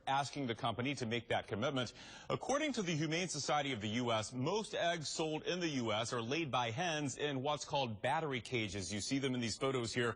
asking the company to make that commitment. According to the Humane Society of the U.S., most eggs sold in the U.S. are laid by hens in what's called battery cages. You see them in these photos here.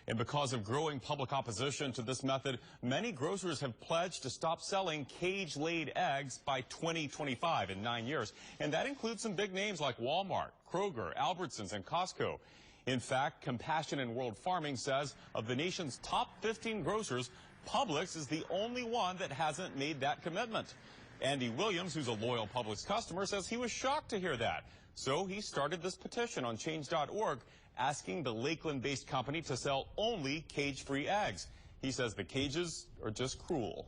And because of growing public opposition to this method, many grocers have pledged to stop selling cage-laid eggs by 2025, in 9 years. And that includes some big names like Walmart, Kroger, Albertsons, and Costco. In fact, Compassion in World Farming says of the nation's top 15 grocers, Publix is the only one that hasn't made that commitment. Andy Williams, who's a loyal Publix customer, says he was shocked to hear that. So he started this petition on Change.org asking the Lakeland-based company to sell only cage-free eggs. He says the cages are just cruel.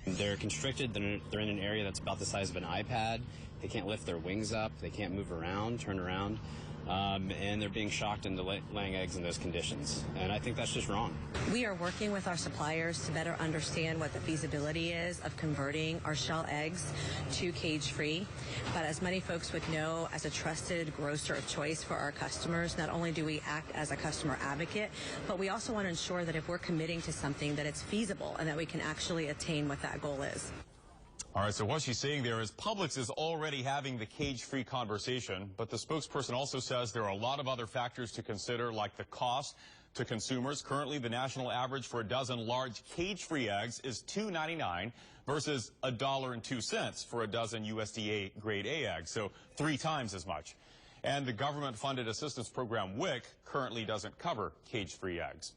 They're constricted. They're in an area that's about the size of an iPad. They can't lift their wings up. They can't move around, turn around. And they're being shocked into laying eggs in those conditions. And I think that's just wrong. We are working with our suppliers to better understand what the feasibility is of converting our shell eggs to cage-free. But as many folks would know, as a trusted grocer of choice for our customers, not only do we act as a customer advocate, but we also want to ensure that if we're committing to something, that it's feasible and that we can actually attain what that goal is. All right, so what she's saying there is Publix is already having the cage-free conversation, but the spokesperson also says there are a lot of other factors to consider, like the cost to consumers. Currently, the national average for a dozen large cage-free eggs is $2.99 versus $1.02 for a dozen USDA grade A eggs, so 3 times as much. And the government-funded assistance program, WIC, currently doesn't cover cage-free eggs.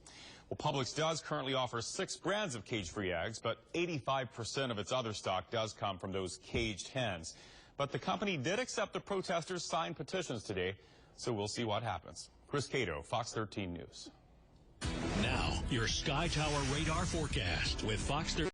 Well, Publix does currently offer 6 brands of cage-free eggs, but 85% of its other stock does come from those caged hens. But the company did accept the protesters' signed petitions today, so we'll see what happens. Chris Cato, Fox 13 News. Now, your Sky Tower radar forecast with Fox 13.